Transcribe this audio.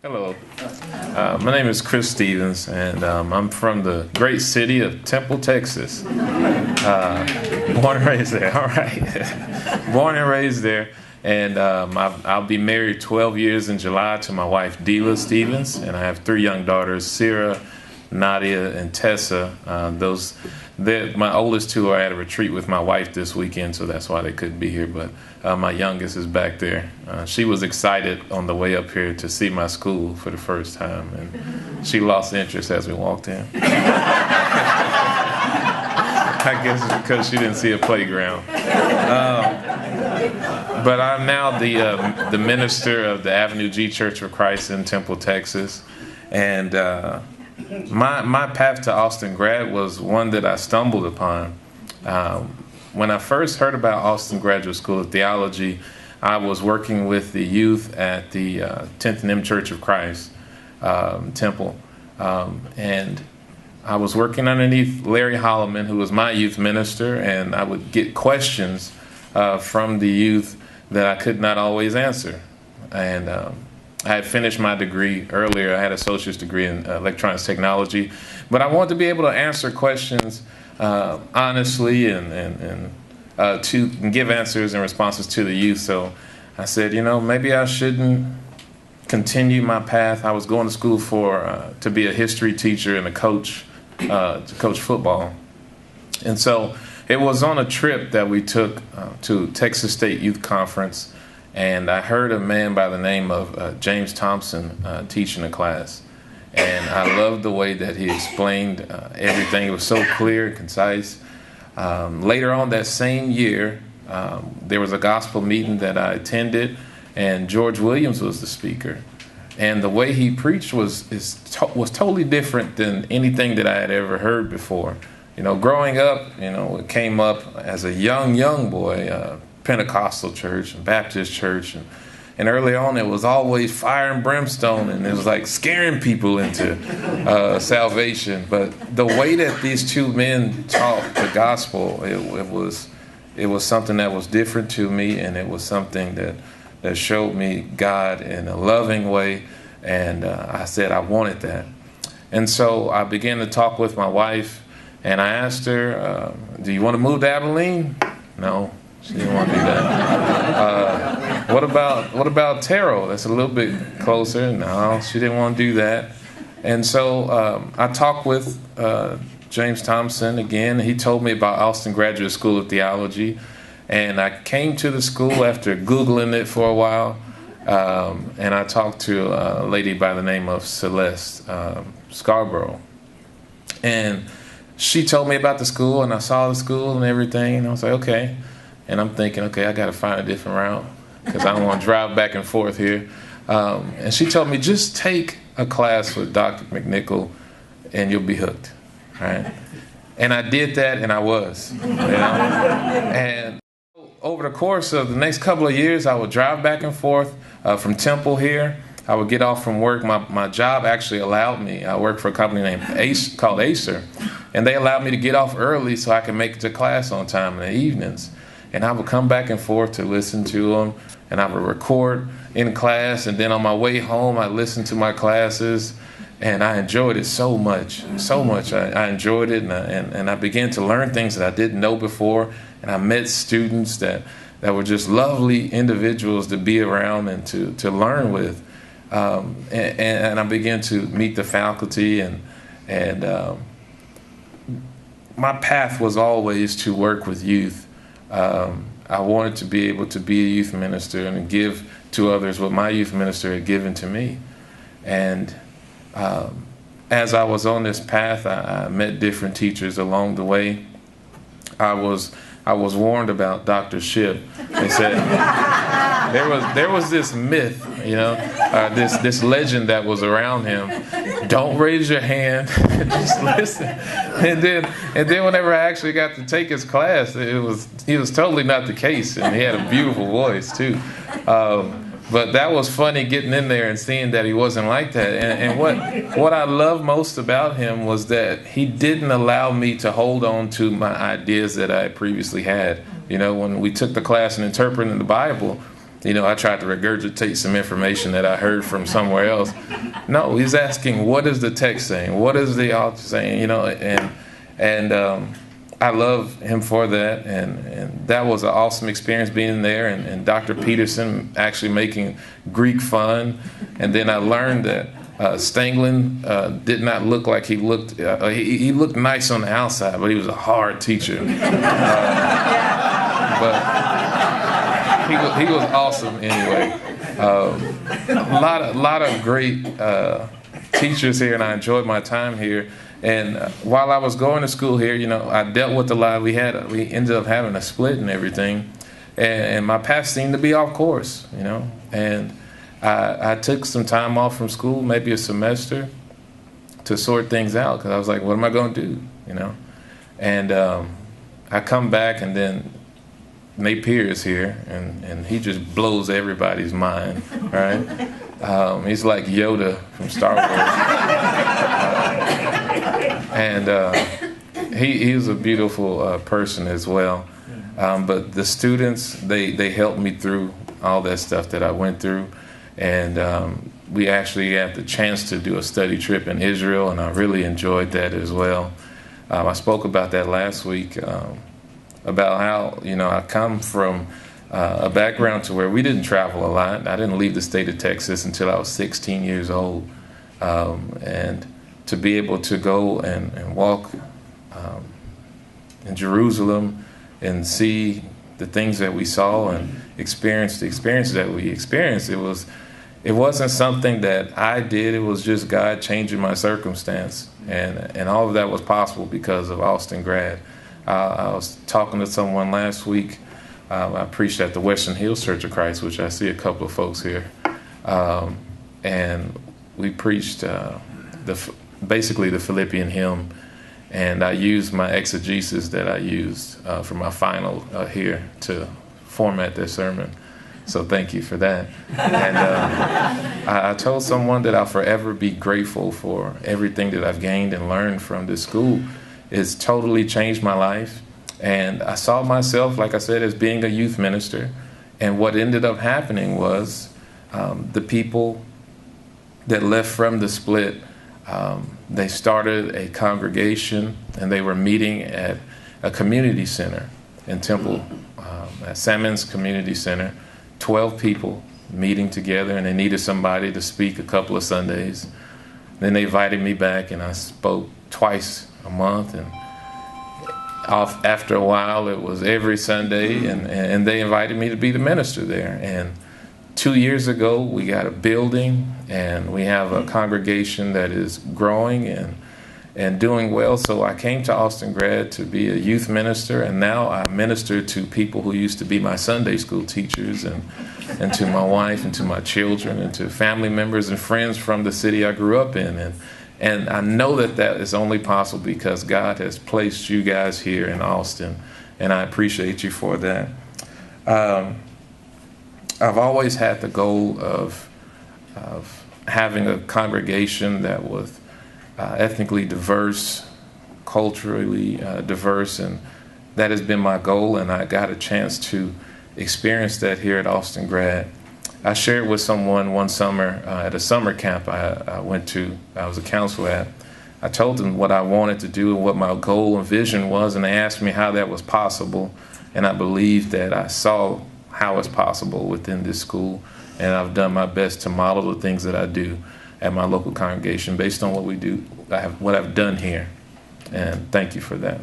Hello, my name is Chris Stevens, and I'm from the great city of Temple, Texas. Born and raised there, all right. Born and raised there, and I'll be married 12 years in July to my wife, Dela Stevens, and I have 3 young daughters, Sarah, Nadia, and Tessa. My oldest 2 are at a retreat with my wife this weekend, so that's why they couldn't be here, but my youngest is back there. She was excited on the way up here to see my school for the first time, and she lost interest as we walked in. I guess it's because she didn't see a playground. But I'm now the minister of the Avenue G Church of Christ in Temple, Texas, and my path to Austin grad was one that I stumbled upon. When I first heard about Austin Graduate School of Theology, I was working with the youth at the 10th and M Church of Christ, Temple, and I was working underneath Larry Holloman, who was my youth minister, and I would get questions from the youth that I could not always answer. And I had finished my degree earlier. I had an associate's degree in electronics technology, but I wanted to be able to answer questions honestly and give answers and responses to the youth. So I said, maybe I shouldn't continue my path. I was going to school to be a history teacher and a coach, to coach football. And so it was on a trip that we took to Texas State Youth Conference, and I heard a man by the name of James Thompson teaching a class. And I loved the way that he explained everything. It was so clear and concise. Later on that same year, there was a gospel meeting that I attended, and George Williams was the speaker. And the way he preached was totally different than anything that I had ever heard before. Growing up, it came up as a young boy, Pentecostal church and Baptist church, and early on it was always fire and brimstone, and it was like scaring people into salvation. But the way that these 2 men taught the gospel, it was something that was different to me, and it was something that showed me God in a loving way, and I said I wanted that. And so I began to talk with my wife, and I asked her, do you want to move to Abilene? No, she didn't want to do that. What about Terrell? That's a little bit closer. No, she didn't want to do that. And so I talked with James Thompson again. He told me about Austin Graduate School of Theology, and I came to the school after Googling it for a while, and I talked to a lady by the name of Celeste Scarborough, and she told me about the school, and I saw the school and everything, and I was like, okay. And I'm thinking, okay, I got to find a different route because I don't want to drive back and forth here. And she told me, just take a class with Dr. McNichol and you'll be hooked, right? And I did that, and I was. And over the course of the next couple of years, I would drive back and forth from Temple here. I would get off from work. My job actually allowed me. I work for a company called Acer, and they allowed me to get off early so I could make it to class on time in the evenings. And I would come back and forth to listen to them, and I would record in class, and then on my way home, I listened to my classes, and I enjoyed it so much. I enjoyed it, and I began to learn things that I didn't know before, and I met students that were just lovely individuals to be around and to learn with. And I began to meet the faculty, and my path was always to work with youth. I wanted to be able to be a youth minister and give to others what my youth minister had given to me. And as I was on this path, I met different teachers along the way. I was warned about Dr. Shipp. They said there was this myth, this legend that was around him. Don't raise your hand, just listen. And then whenever I actually got to take his class, he was totally not the case, and he had a beautiful voice too. But that was funny getting in there and seeing that he wasn't like that. And what I love most about him was that he didn't allow me to hold on to my ideas that I previously had. When we took the class in interpreting the Bible, I tried to regurgitate some information that I heard from somewhere else. No, he's asking, what is the text saying? What is the author saying? And I love him for that. And that was an awesome experience being there. And Dr. Peterson actually making Greek fun. And then I learned that Stanglin did not look like he looked. He looked nice on the outside, but he was a hard teacher. But he was awesome anyway. A lot of great teachers here, and I enjoyed my time here. And while I was going to school here, I dealt with a lot. We ended up having a split and everything, and my path seemed to be off course, and I took some time off from school, maybe a semester, to sort things out, because I was like, what am I going to do, And I come back, and then Nate Pierce here, and he just blows everybody's mind, right? He's like Yoda from Star Wars. And he was a beautiful person as well. But the students, they helped me through all that stuff that I went through. And we actually had the chance to do a study trip in Israel, and I really enjoyed that as well. I spoke about that last week, about how, I come from a background to where we didn't travel a lot. I didn't leave the state of Texas until I was 16 years old. And to be able to go and walk in Jerusalem and see the things that we saw and experience the experiences that we experienced, it wasn't something that I did. It was just God changing my circumstance. And all of that was possible because of Austin Grad. I was talking to someone last week. I preached at the Western Hills Church of Christ, which I see a couple of folks here. And we preached basically the Philippian hymn. And I used my exegesis that I used for my final here to format this sermon. So thank you for that. And I told someone that I'll forever be grateful for everything that I've gained and learned from this school. It's totally changed my life. And I saw myself, like I said, as being a youth minister. And what ended up happening was the people that left from the split, they started a congregation, and they were meeting at a community center in Temple, at Salmon's Community Center. 12 people meeting together, and they needed somebody to speak a couple of Sundays. Then they invited me back, and I spoke twice a month, and after a while it was every Sunday, and they invited me to be the minister there. And 2 years ago we got a building, and we have a congregation that is growing and doing well. So I came to Austin Grad to be a youth minister, and now I minister to people who used to be my Sunday school teachers, and to my wife, and to my children, and to family members and friends from the city I grew up in. And I know that is only possible because God has placed you guys here in Austin, and I appreciate you for that. I've always had the goal of having a congregation that was ethnically diverse, culturally diverse, and that has been my goal, and I got a chance to experience that here at Austin Grad. I shared with someone one summer at a summer camp I went to, I was a counselor at. I told them what I wanted to do and what my goal and vision was, and they asked me how that was possible, and I believed that I saw how it's possible within this school, and I've done my best to model the things that I do at my local congregation based on what we do, what I've done here. And thank you for that.